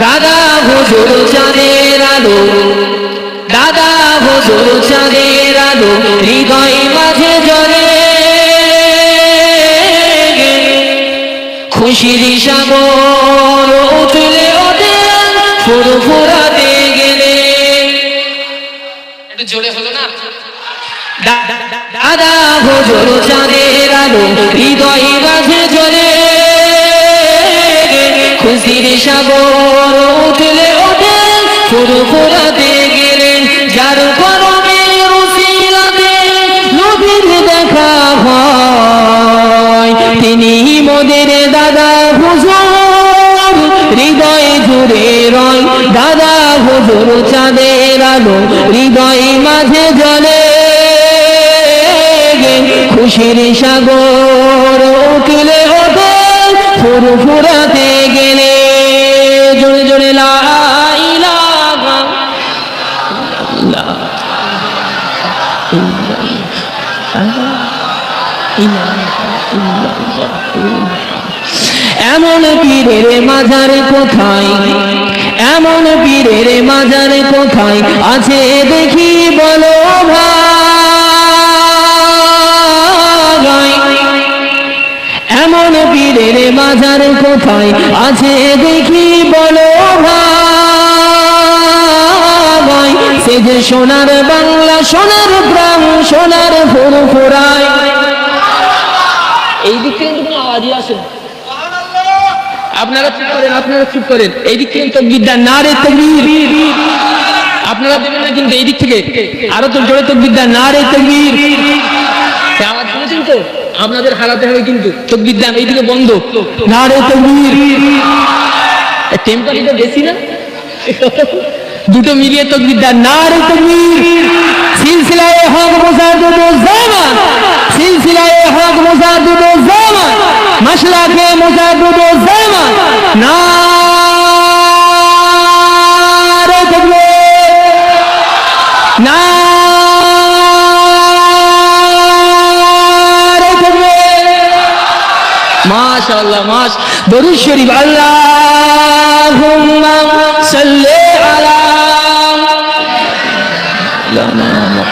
দাদা হুজুর চাঁদের আলো, দাদা হুজুর চাঁদের আলো হৃদয় মাঝে জ্বলে, খুশির সাগর উঠলে ওঠে ফুরফুরাতে গেলে। একটু জোরে হলো না? দাদা হুজুর চাঁদের আলো হৃদয় মাঝে জ্বলে, খুশির সাগর উঠলে ওঠে ফুরফুরাতে গেলে। যার করমের উসিলাতে নবীর দেখা হয়, তিনি মোদের দাদা হুজুর, হৃদয় জুড়ে রয় দাদা হুজুর চাঁদের আলো হৃদয় মাঝে জ্বলে, খুশির সাগর উঠলে ওঠে ফুরফুরাতে গেলে। জোরে জোরে লা ইলাহা ইল্লাল্লাহ। এমন পীরের মাজার কোথায়, এমন পীরের মাজার কোথায় আছে দেখি বলো ভাই, এমন পীরের মাজার কোথায় আছে দেখি বলো ভাই। সে যে সোনার বাংলা, সোনার গ্রাম, সোনার ফুরফুরায়। এই দিক থেকে কোনো আওয়াজই আসে না। আপনারা চুপ করেন, আপনারা চুপ করেন। এই দিক থেকে তাকবীর দেন, নারে তাকবীর। আপনারা দেবেন না কিন্তু এই দিক থেকে আরো তো জোরে তাকবীর দেন, নারে তাকবীর। আওয়াজ শুনেছেন তো? আপনাদের হারাতে হবে কিন্তু। তাকবীর দেন, এইদিকে বন্ধ, নারে তাকবীর। টেম্পারেচারটা বেশি না? দুটো মিলিয়ে তাকবীর দেন, নারে তাকবীর। সিলসিলায়ে হক মুজাদ্দিদুজ জামান, সিলসিলায়ে হক মুজাদ্দিদুজ জামান, মাশরাকে মুজাদ্দিদুজ জামান, নারে তাকবীর, নারে তাকবীর। মাশাআল্লাহ, দরুদ শরীফ। আল্লাহুম্মা সাল্লি আলা মুহাম্মদ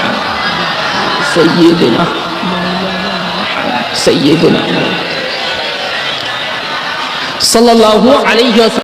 সাইয়্যিদিনা সাল্লাল্লাহু আলাইহি ওয়াসাল্লাম।